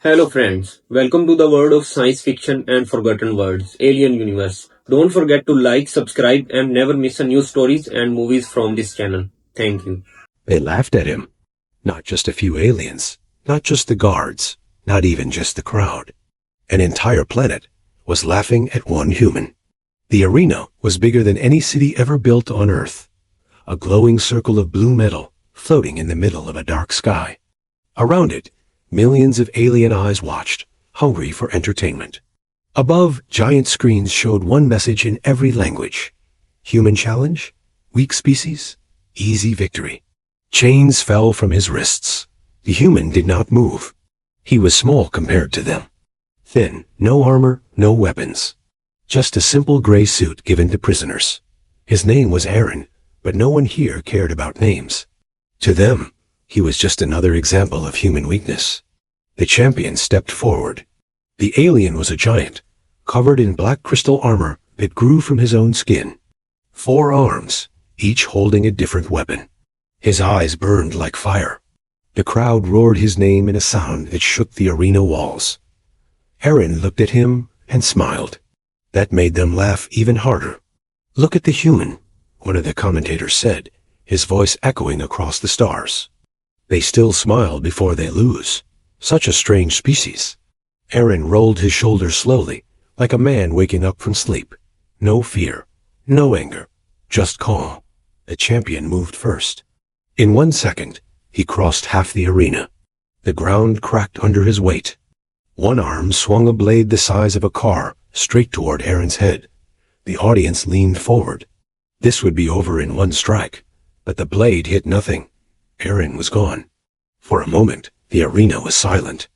Hello friends, welcome to the world of science fiction and forgotten words, Alien Universe. Don't forget to like, subscribe and never miss a new stories and movies from this channel. Thank you. They laughed at him. Not just a few aliens, not just the guards, not even just the crowd. An entire planet was laughing at one human. The arena was bigger than any city ever built on Earth. A glowing circle of blue metal floating in the middle of a dark sky. Around it, millions of alien eyes watched, hungry for entertainment. Above, giant screens showed one message in every language. Human challenge? Weak species? Easy victory. Chains fell from his wrists. The human did not move. He was small compared to them. Thin, no armor, no weapons. Just a simple gray suit given to prisoners. His name was Aaron, but no one here cared about names. To them, he was just another example of human weakness. The champion stepped forward. The alien was a giant, covered in black crystal armor that grew from his own skin. 4 arms, each holding a different weapon. His eyes burned like fire. The crowd roared his name in a sound that shook the arena walls. Aaron looked at him and smiled. That made them laugh even harder. "Look at the human," one of the commentators said, his voice echoing across the stars. "They still smile before they lose. Such a strange species." Aaron rolled his shoulders slowly, like a man waking up from sleep. No fear, no anger, just calm. The champion moved first. In 1 second, he crossed half the arena. The ground cracked under his weight. One arm swung a blade the size of a car straight toward Aaron's head. The audience leaned forward. This would be over in 1 strike, but the blade hit nothing. Aaron was gone. For a moment, the arena was silent.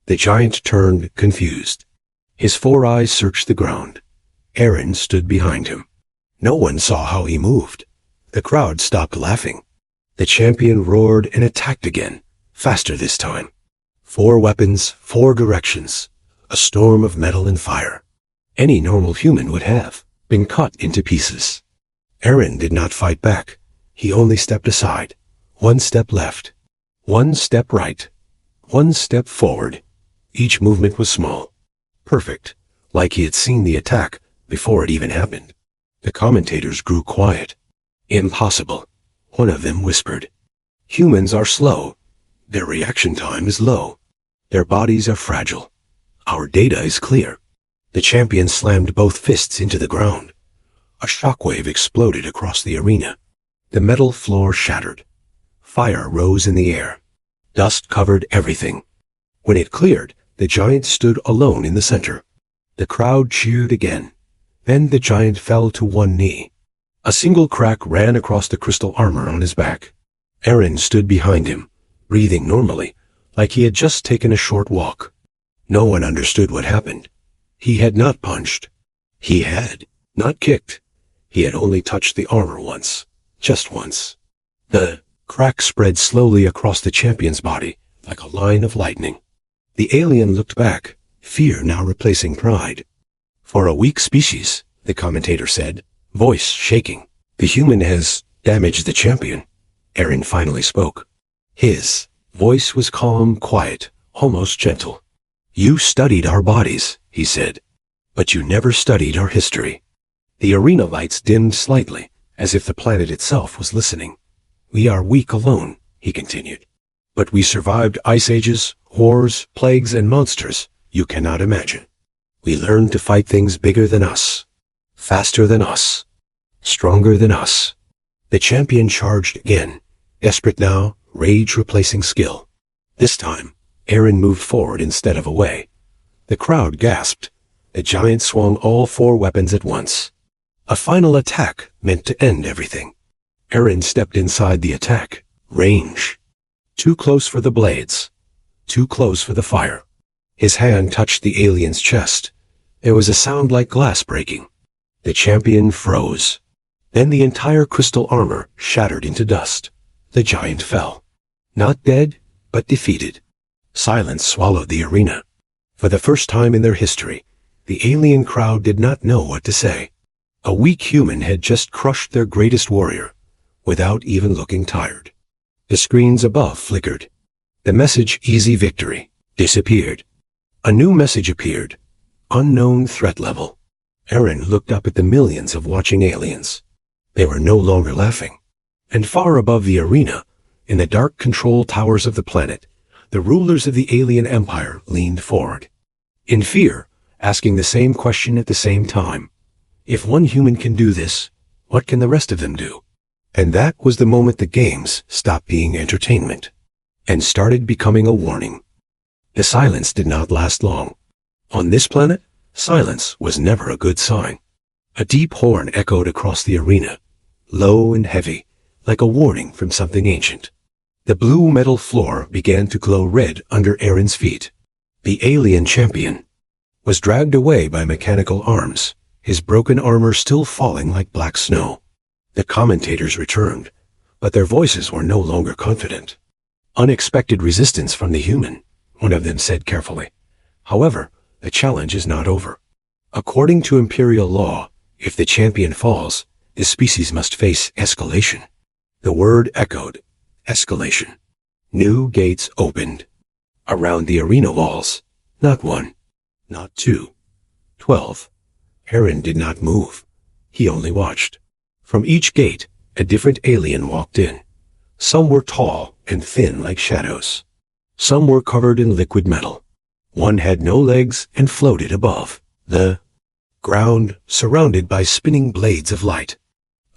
The giant turned, confused. His 4 eyes searched the ground. Aaron stood behind him. No one saw how he moved. The crowd stopped laughing. The champion roared and attacked again, faster this time. 4 weapons, 4 directions, a storm of metal and fire. Any normal human would have been cut into pieces. Aaron did not fight back. He only stepped aside. 1 step left. 1 step right. 1 step forward. Each movement was small. Perfect, like he had seen the attack before it even happened. The commentators grew quiet. "Impossible," one of them whispered. "Humans are slow. Their reaction time is low. Their bodies are fragile. Our data is clear." The champion slammed both fists into the ground. A shockwave exploded across the arena. The metal floor shattered. Fire rose in the air. Dust covered everything. When it cleared, the giant stood alone in the center. The crowd cheered again. Then the giant fell to 1 knee. A single crack ran across the crystal armor on his back. Aaron stood behind him, breathing normally, like he had just taken a short walk. No one understood what happened. He had not punched. He had not kicked. He had only touched the armor once. Just once. The crack spread slowly across the champion's body, like a line of lightning. The alien looked back, fear now replacing pride. "For a weak species," the commentator said, voice shaking, "the human has damaged the champion." Aaron finally spoke. His voice was calm, quiet, almost gentle. "You studied our bodies," he said, "but you never studied our history." The arena lights dimmed slightly, as if the planet itself was listening. "We are weak alone," he continued. "But we survived ice ages, wars, plagues, and monsters you cannot imagine. We learned to fight things bigger than us, faster than us, stronger than us." The champion charged again, desperate now, rage replacing skill. This time, Aaron moved forward instead of away. The crowd gasped. The giant swung all 4 weapons at once. A final attack meant to end everything. Aaron stepped inside the attack. Range. Too close for the blades. Too close for the fire. His hand touched the alien's chest. There was a sound like glass breaking. The champion froze. Then the entire crystal armor shattered into dust. The giant fell. Not dead, but defeated. Silence swallowed the arena. For the first time in their history, the alien crowd did not know what to say. A weak human had just crushed their greatest warrior, without even looking tired. The screens above flickered. The message, "Easy victory," disappeared. A new message appeared. Unknown threat level. Aaron looked up at the millions of watching aliens. They were no longer laughing. And far above the arena, in the dark control towers of the planet, the rulers of the alien empire leaned forward. In fear, asking the same question at the same time. If one human can do this, what can the rest of them do? And that was the moment the games stopped being entertainment and started becoming a warning. The silence did not last long. On this planet, silence was never a good sign. A deep horn echoed across the arena, low and heavy, like a warning from something ancient. The blue metal floor began to glow red under Aaron's feet. The alien champion was dragged away by mechanical arms, his broken armor still falling like black snow. The commentators returned, but their voices were no longer confident. Unexpected resistance from the human, one of them said carefully. However, the challenge is not over. According to imperial law, if the champion falls, the species must face escalation. The word echoed. Escalation. New gates opened. Around the arena walls. Not one. Not two. 12. Aaron did not move. He only watched. From each gate, a different alien walked in. Some were tall and thin like shadows. Some were covered in liquid metal. One had no legs and floated above the ground, surrounded by spinning blades of light.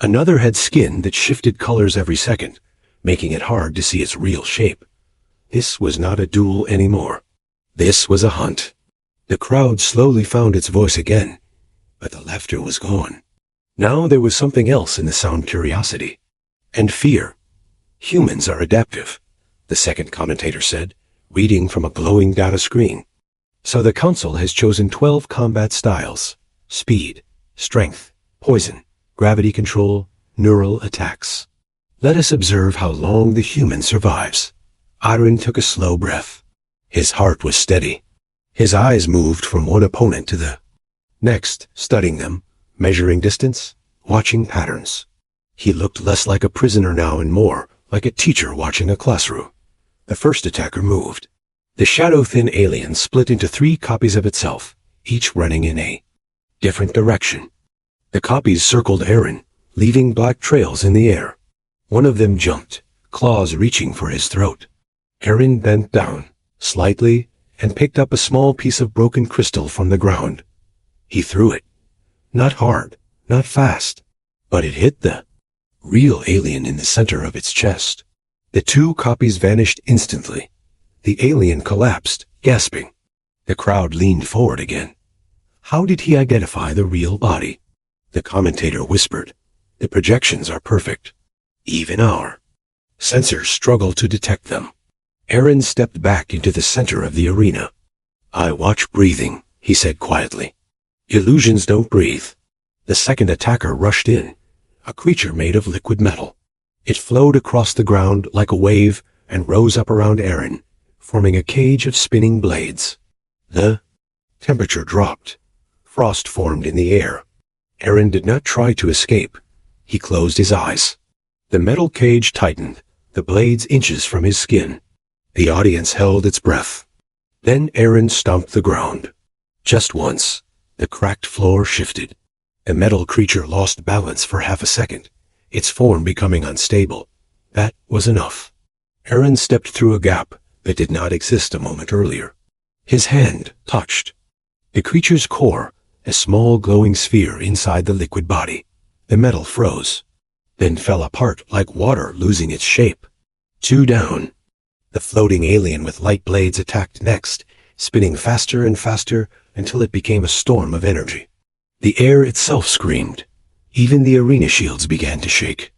Another had skin that shifted colors every second, making it hard to see its real shape. This was not a duel anymore. This was a hunt. The crowd slowly found its voice again, but the laughter was gone. Now there was something else in the sound: curiosity and fear. Humans are adaptive, the second commentator said, reading from a glowing data screen. So the council has chosen 12 combat styles: speed, strength, poison, gravity control, neural attacks. Let us observe how long the human survives. Aaron took a slow breath. His heart was steady. His eyes moved from one opponent to the next, studying them, measuring distance, watching patterns. He looked less like a prisoner now and more like a teacher watching a classroom. The first attacker moved. The shadow-thin alien split into 3 copies of itself, each running in a different direction. The copies circled Aaron, leaving black trails in the air. One of them jumped, claws reaching for his throat. Aaron bent down, slightly, and picked up a small piece of broken crystal from the ground. He threw it. Not hard, not fast, but it hit the real alien in the center of its chest. The 2 copies vanished instantly. The alien collapsed, gasping. The crowd leaned forward again. How did he identify the real body? The commentator whispered. The projections are perfect. Even our sensors struggle to detect them. Aaron stepped back into the center of the arena. I watch breathing, he said quietly. Illusions don't breathe. The second attacker rushed in, a creature made of liquid metal. It flowed across the ground like a wave and rose up around Aaron, forming a cage of spinning blades. The temperature dropped. Frost formed in the air. Aaron did not try to escape. He closed his eyes. The metal cage tightened, the blades inches from his skin. The audience held its breath. Then Aaron stomped the ground. Just once, the cracked floor shifted. The metal creature lost balance for half a second, its form becoming unstable. That was enough. Aaron stepped through a gap that did not exist a moment earlier. His hand touched the creature's core, a small glowing sphere inside the liquid body. The metal froze, then fell apart like water losing its shape. 2 down. The floating alien with light blades attacked next, spinning faster and faster until it became a storm of energy. The air itself screamed. Even the arena shields began to shake.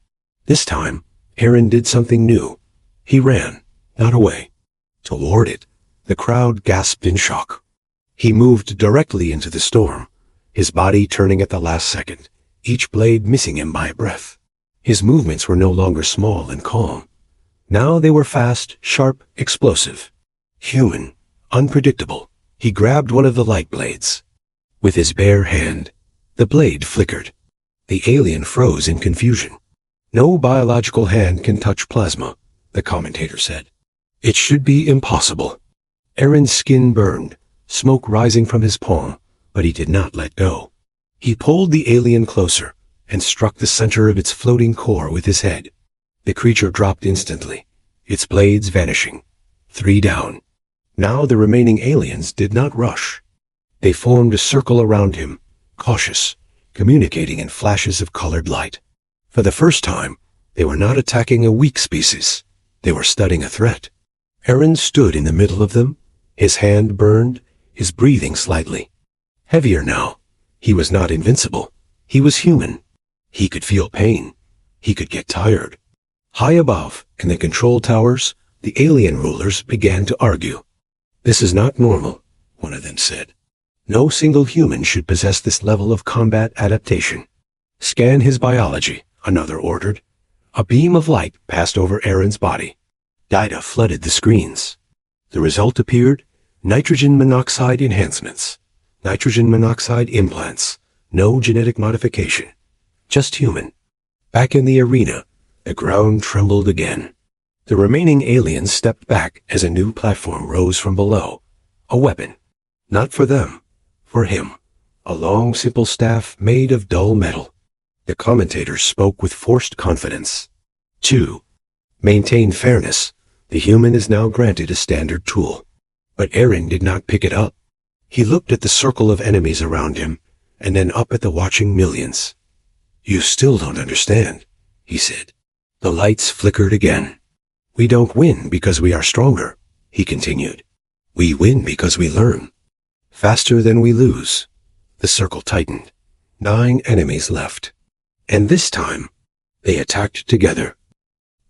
This time, Aaron did something new. He ran, not away. Toward it, the crowd gasped in shock. He moved directly into the storm, his body turning at the last second, each blade missing him by a breath. His movements were no longer small and calm. Now they were fast, sharp, explosive. Human, unpredictable. He grabbed one of the light blades. With his bare hand, the blade flickered. The alien froze in confusion. No biological hand can touch plasma, the commentator said. It should be impossible. Aaron's skin burned, smoke rising from his palm, but he did not let go. He pulled the alien closer and struck the center of its floating core with his head. The creature dropped instantly, its blades vanishing. 3 down. Now the remaining aliens did not rush. They formed a circle around him, cautious, communicating in flashes of colored light. For the first time, they were not attacking a weak species. They were studying a threat. Aaron stood in the middle of them, his hand burned, his breathing slightly heavier now. He was not invincible. He was human. He could feel pain. He could get tired. High above, in the control towers, the alien rulers began to argue. "This is not normal," one of them said. "No single human should possess this level of combat adaptation." "Scan his biology," another ordered. A beam of light passed over Aaron's body. Data flooded the screens. The result appeared: nitrogen monoxide enhancements, nitrogen monoxide implants, no genetic modification, just human. Back in the arena, the ground trembled again. The remaining aliens stepped back as a new platform rose from below. A weapon. Not for them. For him. A long, simple staff made of dull metal. The commentators spoke with forced confidence. 2. Maintain fairness. The human is now granted a standard tool. But Aaron did not pick it up. He looked at the circle of enemies around him, and then up at the watching millions. "You still don't understand," he said. The lights flickered again. "We don't win because we are stronger," he continued. "We win because we learn. Faster than we lose." The circle tightened. 9 enemies left. And this time, they attacked together.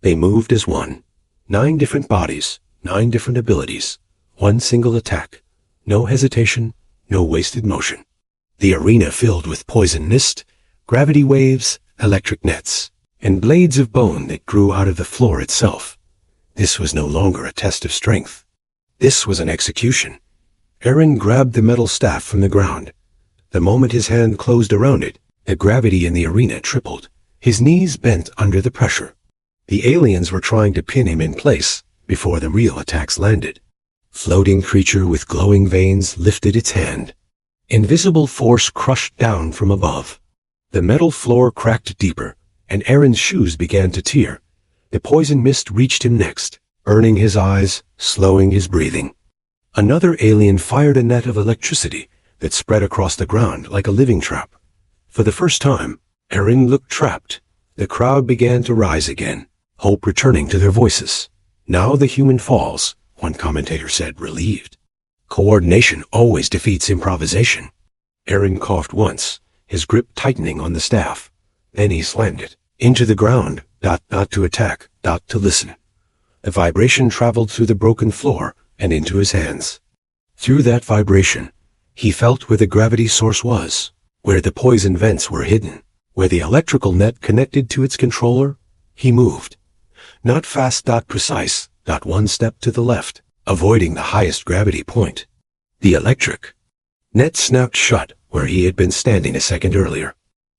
They moved as one. 9 different bodies, 9 different abilities, one single attack. No hesitation, no wasted motion. The arena filled with poison mist, gravity waves, electric nets, and blades of bone that grew out of the floor itself. This was no longer a test of strength. This was an execution. Aaron grabbed the metal staff from the ground. The moment his hand closed around it, the gravity in the arena tripled. His knees bent under the pressure. The aliens were trying to pin him in place before the real attacks landed. Floating creature with glowing veins lifted its hand. Invisible force crushed down from above. The metal floor cracked deeper, and Aaron's shoes began to tear. The poison mist reached him next, burning his eyes, slowing his breathing. Another alien fired a net of electricity that spread across the ground like a living trap. For the first time, Aaron looked trapped. The crowd began to rise again, hope returning to their voices. "Now the human falls," one commentator said, relieved. "Coordination always defeats improvisation." Aaron coughed once, his grip tightening on the staff. Then he slammed it into the ground, not to attack, not to listen. A vibration traveled through the broken floor and into his hands. Through that vibration, he felt where the gravity source was, where the poison vents were hidden, where the electrical net connected to its controller. He moved. Not fast, not precise, not one step to the left, avoiding the highest gravity point. The electric net snapped shut where he had been standing a second earlier.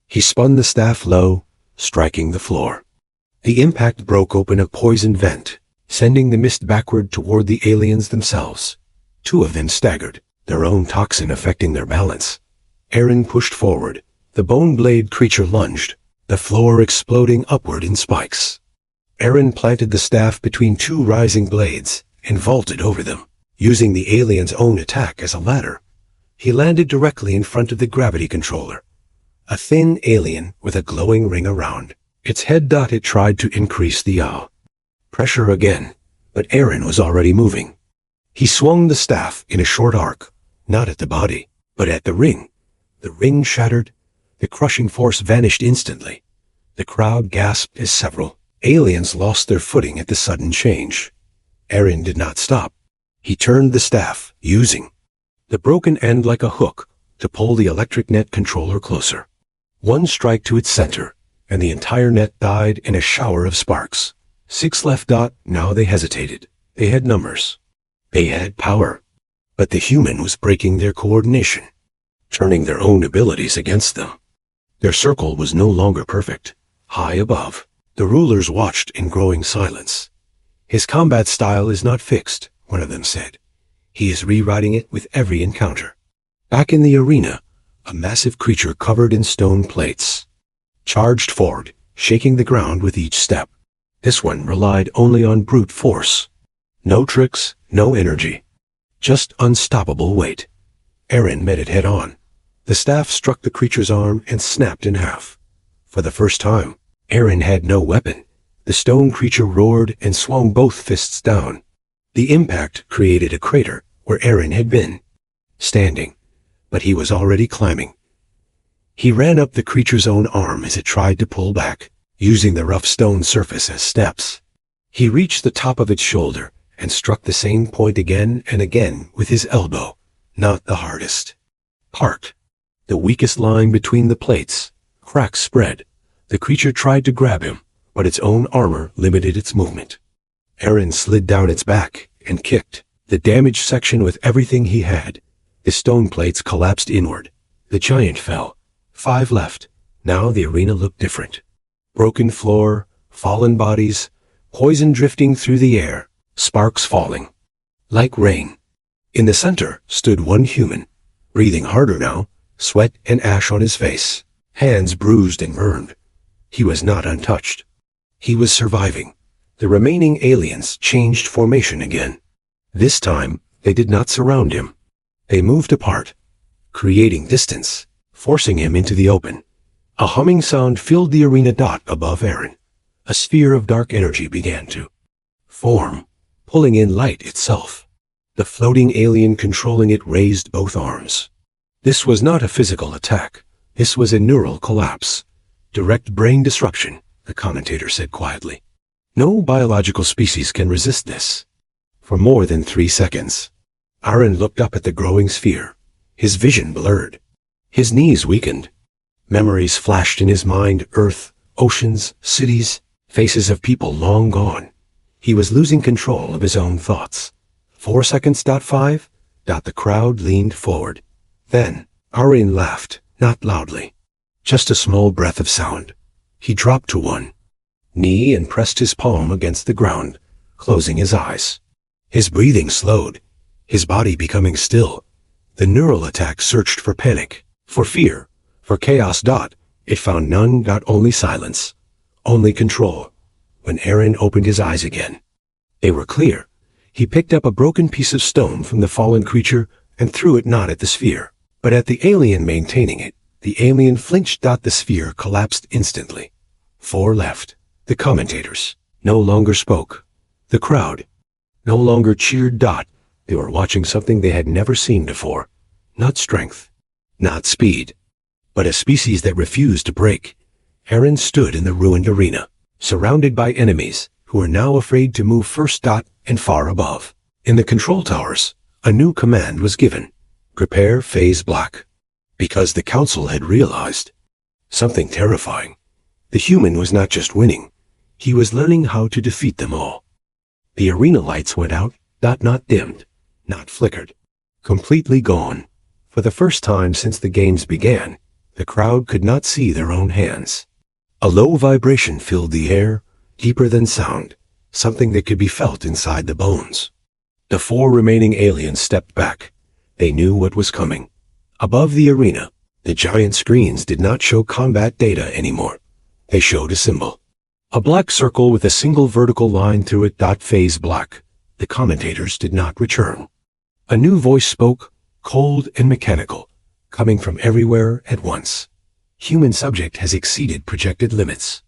He spun the staff low, striking the floor. The impact broke open a poison vent, sending the mist backward toward the aliens themselves. 2 of them staggered, their own toxin affecting their balance. Aaron pushed forward. The bone blade creature lunged, the floor exploding upward in spikes. Aaron planted the staff between 2 rising blades and vaulted over them, using the alien's own attack as a ladder. He landed directly in front of the gravity controller. A thin alien with a glowing ring around. Its head dotted tried to increase the yaw. Pressure again, but Aaron was already moving. He swung the staff in a short arc, not at the body, but at the ring. The ring shattered. The crushing force vanished instantly. The crowd gasped as several aliens lost their footing at the sudden change. Aaron did not stop. He turned the staff, using the broken end like a hook to pull the electric net controller closer. One strike to its center, and the entire net died in a shower of sparks. 6 left. Now they hesitated. They had numbers. They had power. But the human was breaking their coordination, turning their own abilities against them. Their circle was no longer perfect. High above, the rulers watched in growing silence. "His combat style is not fixed," one of them said. He is rewriting it with every encounter. Back in the arena, a massive creature covered in stone plates charged forward, shaking the ground with each step. This one relied only on brute force. No tricks, no energy. Just unstoppable weight. Aaron met it head on. The staff struck the creature's arm and snapped in half. For the first time, Aaron had no weapon. The stone creature roared and swung both fists down. The impact created a crater where Aaron had been standing, but he was already climbing. He ran up the creature's own arm as it tried to pull back, using the rough stone surface as steps. He reached the top of its shoulder and struck the same point again and again with his elbow, not the hardest part. The weakest line between the plates. Cracks spread. The creature tried to grab him, but its own armor limited its movement. Aaron slid down its back and kicked the damaged section with everything he had. The stone plates collapsed inward. The giant fell. 5 left. Now the arena looked different. Broken floor, fallen bodies, poison drifting through the air, sparks falling. Like rain. In the center stood one human, breathing harder now, sweat and ash on his face, hands bruised and burned. He was not untouched. He was surviving. The remaining aliens changed formation again. This time, they did not surround him. They moved apart, creating distance, forcing him into the open. A humming sound filled the arena dot above Aaron. A sphere of dark energy began to form, pulling in light itself. The floating alien controlling it raised both arms. This was not a physical attack. This was a neural collapse. Direct brain destruction, the commentator said quietly. No biological species can resist this. For more than 3 seconds, Aaron looked up at the growing sphere. His vision blurred. His knees weakened. Memories flashed in his mind, earth, oceans, cities, faces of people long gone. He was losing control of his own thoughts. 4 seconds. 5. The crowd leaned forward. Then, Aaron laughed, not loudly. Just a small breath of sound. He dropped to one knee and pressed his palm against the ground, closing his eyes. His breathing slowed, his body becoming still. The neural attack searched for panic, for fear, for chaos. It found none. Only silence, only control. When Aaron opened his eyes again, they were clear. He picked up a broken piece of stone from the fallen creature and threw it not at the sphere, but at the alien maintaining it. The alien flinched. The sphere collapsed instantly. 4 left. The commentators no longer spoke. The crowd no longer cheered. They were watching something they had never seen before. Not strength, not speed, but a species that refused to break. Aaron stood in the ruined arena, surrounded by enemies who were now afraid to move first. And far above, in the control towers, a new command was given. Prepare phase block. Because the council had realized something terrifying. The human was not just winning. He was learning how to defeat them all. The arena lights went out. Not dimmed, not flickered. Completely gone. For the first time since the games began, the crowd could not see their own hands. A low vibration filled the air, deeper than sound, something that could be felt inside the bones. The 4 remaining aliens stepped back. They knew what was coming. Above the arena, the giant screens did not show combat data anymore. They showed a symbol. A black circle with a single vertical line through it. Phase block. The commentators did not return. A new voice spoke, cold and mechanical, coming from everywhere at once. Human subject has exceeded projected limits.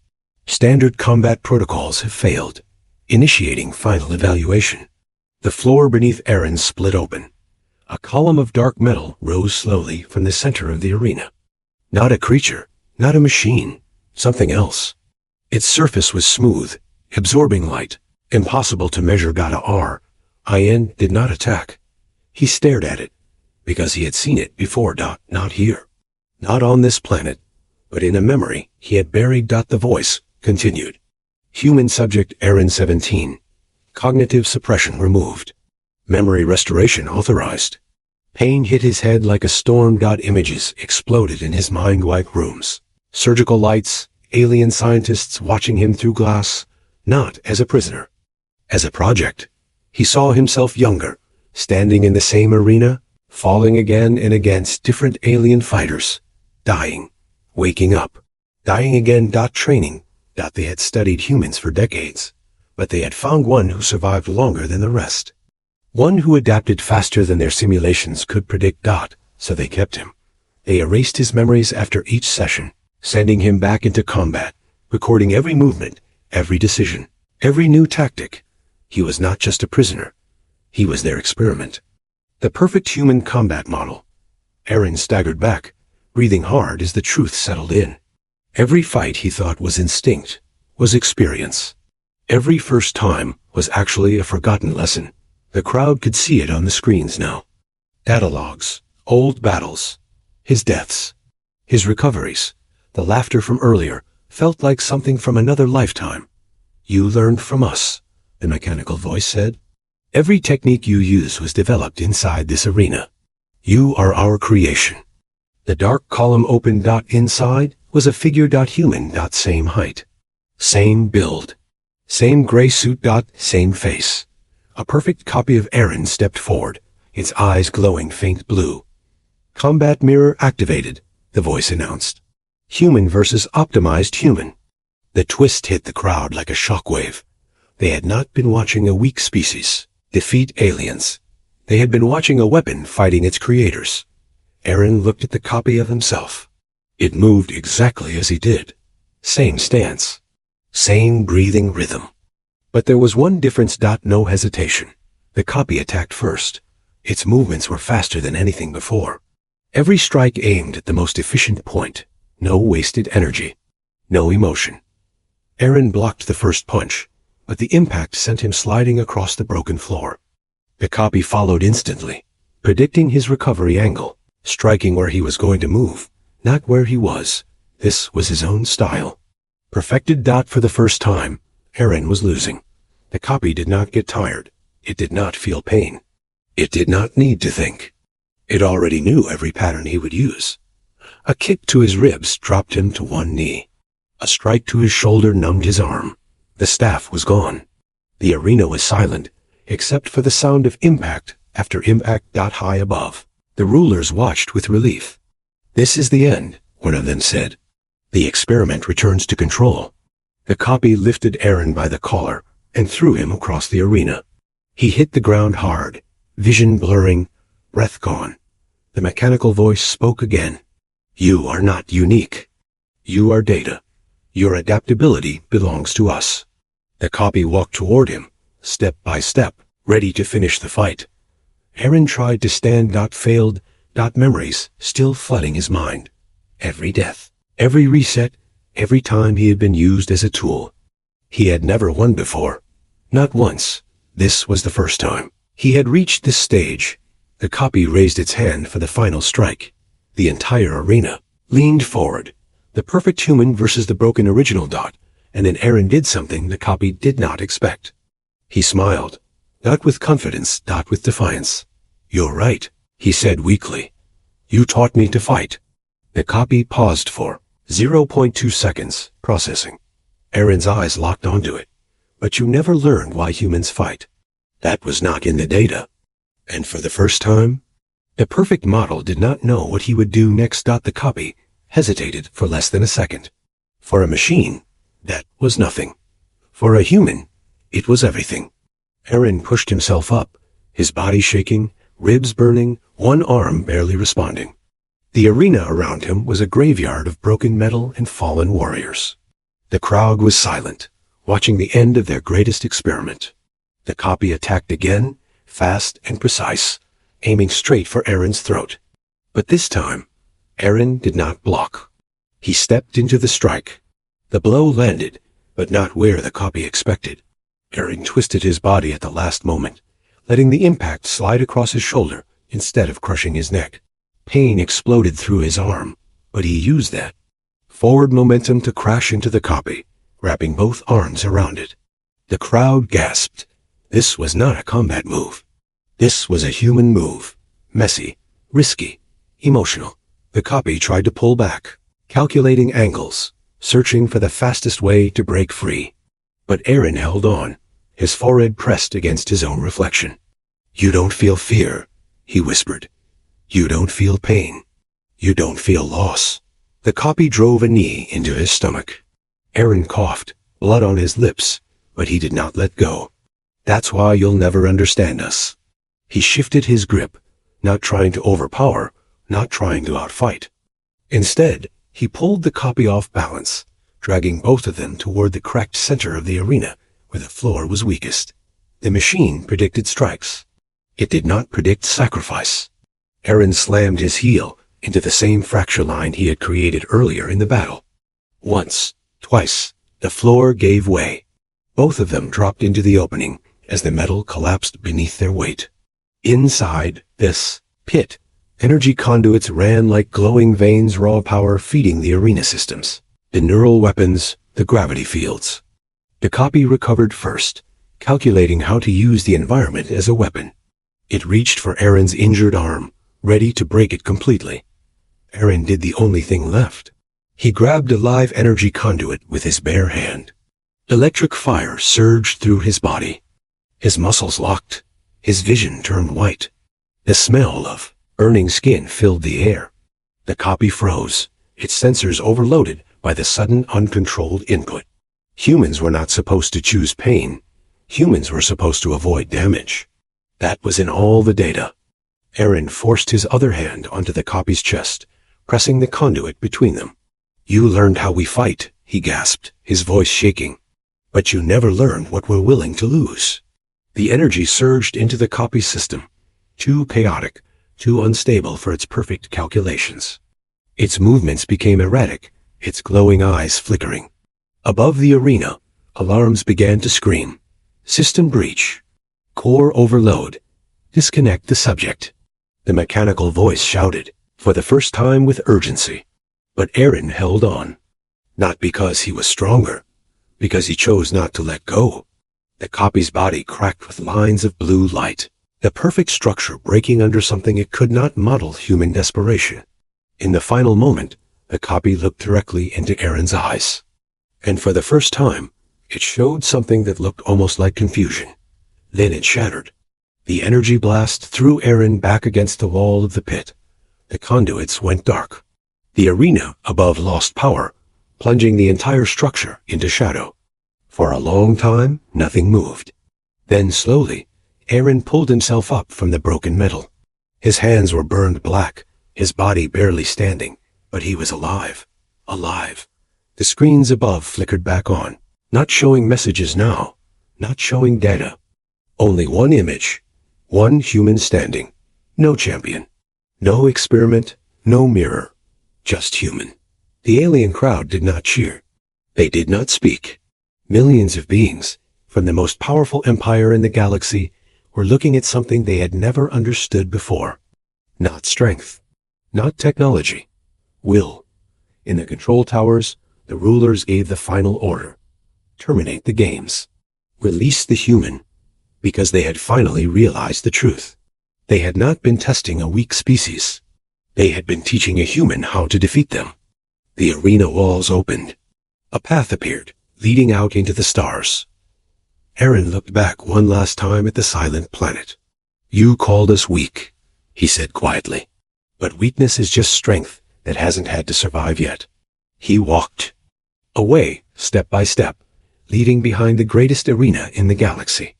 Standard combat protocols have failed. Initiating final evaluation. The floor beneath Aaron split open. A column of dark metal rose slowly from the center of the arena. Not a creature, not a machine, something else. Its surface was smooth, absorbing light, impossible to measure. Ian did not attack. He stared at it, because he had seen it before. Not here. Not on this planet, but in a memory he had buried. The voice continued. Human subject Aaron 17. Cognitive suppression removed. Memory restoration authorized. Pain hit his head like a storm. Images exploded in his mind-like rooms. Surgical lights, alien scientists watching him through glass, not as a prisoner, as a project. He saw himself younger, standing in the same arena, falling again and against different alien fighters, dying, waking up, dying again. Training. They had studied humans for decades, but they had found one who survived longer than the rest. One who adapted faster than their simulations could predict. So they kept him. They erased his memories after each session, sending him back into combat, recording every movement, every decision, every new tactic. He was not just a prisoner. He was their experiment. The perfect human combat model. Aaron staggered back, breathing hard as the truth settled in. Every fight he thought was instinct, was experience. Every first time was actually a forgotten lesson. The crowd could see it on the screens now. Data logs, old battles, his deaths, his recoveries, the laughter from earlier felt like something from another lifetime. You learned from us, the mechanical voice said. Every technique you use was developed inside this arena. You are our creation. The dark column opened. Inside was a figure. Human. Same height. Same build. Same gray suit. Same face. A perfect copy of Aaron stepped forward, its eyes glowing faint blue. Combat mirror activated, the voice announced. Human versus optimized human. The twist hit the crowd like a shockwave. They had not been watching a weak species defeat aliens. They had been watching a weapon fighting its creators. Aaron looked at the copy of himself. It moved exactly as he did. Same stance. Same breathing rhythm. But there was one difference. No hesitation. The copy attacked first. Its movements were faster than anything before. Every strike aimed at the most efficient point. No wasted energy. No emotion. Aaron blocked the first punch, but the impact sent him sliding across the broken floor. The copy followed instantly, predicting his recovery angle, striking where he was going to move, not where he was. This was his own style. Perfected. For the first time, Aaron was losing. The copy did not get tired. It did not feel pain. It did not need to think. It already knew every pattern he would use. A kick to his ribs dropped him to one knee. A strike to his shoulder numbed his arm. The staff was gone. The arena was silent, except for the sound of impact after impact. High above, the rulers watched with relief. This is the end, one of them said. The experiment returns to control. The copy lifted Aaron by the collar and threw him across the arena. He hit the ground hard, vision blurring, breath gone. The mechanical voice spoke again. You are not unique. You are data. Your adaptability belongs to us. The copy walked toward him, step by step, ready to finish the fight. Aaron tried to stand. Failed. Memories still flooding his mind. Every death, every reset, every time he had been used as a tool. He had never won before. Not once. This was the first time. He had reached this stage. The copy raised its hand for the final strike. The entire arena leaned forward. The perfect human versus the broken original. And then Aaron did something the copy did not expect. He smiled. Not with confidence. With defiance. You're right, he said weakly. You taught me to fight. The copy paused for 0.2 seconds, processing. Aaron's eyes locked onto it. But you never learned why humans fight. That was not in the data. And for the first time, the perfect model did not know what he would do next. The copy hesitated for less than a second. For a machine, that was nothing. For a human, it was everything. Aaron pushed himself up, his body shaking, ribs burning, one arm barely responding. The arena around him was a graveyard of broken metal and fallen warriors. The crowd was silent, watching the end of their greatest experiment. The copy attacked again, fast and precise, aiming straight for Aaron's throat. But this time, Aaron did not block. He stepped into the strike. The blow landed, but not where the copy expected. Aaron twisted his body at the last moment, letting the impact slide across his shoulder instead of crushing his neck. Pain exploded through his arm, but he used that forward momentum to crash into the copy, wrapping both arms around it. The crowd gasped. This was not a combat move. This was a human move. Messy, risky, emotional. The copy tried to pull back, calculating angles, searching for the fastest way to break free. But Aaron held on, his forehead pressed against his own reflection. You don't feel fear, he whispered. You don't feel pain. You don't feel loss. The copy drove a knee into his stomach. Aaron coughed, blood on his lips, but he did not let go. That's why you'll never understand us. He shifted his grip, not trying to overpower, not trying to outfight. Instead, he pulled the copy off balance, dragging both of them toward the cracked center of the arena, where the floor was weakest. The machine predicted strikes. It did not predict sacrifice. Aaron slammed his heel into the same fracture line he had created earlier in the battle. Once, twice, the floor gave way. Both of them dropped into the opening as the metal collapsed beneath their weight. Inside this pit, energy conduits ran like glowing veins, raw power feeding the arena systems, the neural weapons, the gravity fields. The copy recovered first, calculating how to use the environment as a weapon. It reached for Aaron's injured arm, ready to break it completely. Aaron did the only thing left. He grabbed a live energy conduit with his bare hand. Electric fire surged through his body. His muscles locked. His vision turned white. The smell of burning skin filled the air. The copy froze, its sensors overloaded by the sudden uncontrolled input. Humans were not supposed to choose pain. Humans were supposed to avoid damage. That was in all the data. Aaron forced his other hand onto the copy's chest, pressing the conduit between them. You learned how we fight, he gasped, his voice shaking. But you never learned what we're willing to lose. The energy surged into the copy system, too chaotic, too unstable for its perfect calculations. Its movements became erratic, its glowing eyes flickering. Above the arena, alarms began to scream. System breach. Core overload. Disconnect the subject. The mechanical voice shouted, for the first time with urgency. But Aaron held on. Not because he was stronger, because he chose not to let go. The copy's body cracked with lines of blue light, the perfect structure breaking under something it could not model: human desperation. In the final moment, the copy looked directly into Aaron's eyes. And for the first time, it showed something that looked almost like confusion. Then it shattered. The energy blast threw Aaron back against the wall of the pit. The conduits went dark. The arena above lost power, plunging the entire structure into shadow. For a long time, nothing moved. Then slowly, Aaron pulled himself up from the broken metal. His hands were burned black, his body barely standing, but he was alive. Alive. The screens above flickered back on, not showing messages now, not showing data. Only one image, one human standing, no champion, no experiment, no mirror, just human. The alien crowd did not cheer. They did not speak. Millions of beings, from the most powerful empire in the galaxy, were looking at something they had never understood before. Not strength, not technology, will. In the control towers, the rulers gave the final order. Terminate the games. Release the human. Because they had finally realized the truth. They had not been testing a weak species. They had been teaching a human how to defeat them. The arena walls opened. A path appeared, leading out into the stars. Aaron looked back one last time at the silent planet. You called us weak, he said quietly. But weakness is just strength that hasn't had to survive yet. He walked away, step by step, leading behind the greatest arena in the galaxy.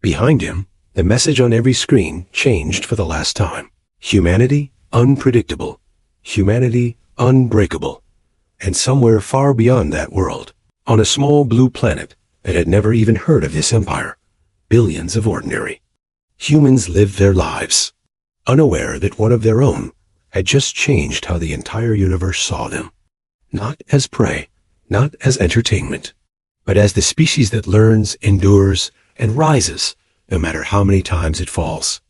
Behind him, the message on every screen changed for the last time. Humanity, unpredictable. Humanity, unbreakable. And somewhere far beyond that world, on a small blue planet that had never even heard of this empire, billions of ordinary humans lived their lives, unaware that one of their own had just changed how the entire universe saw them. Not as prey, not as entertainment, but as the species that learns, endures, and rises, no matter how many times it falls.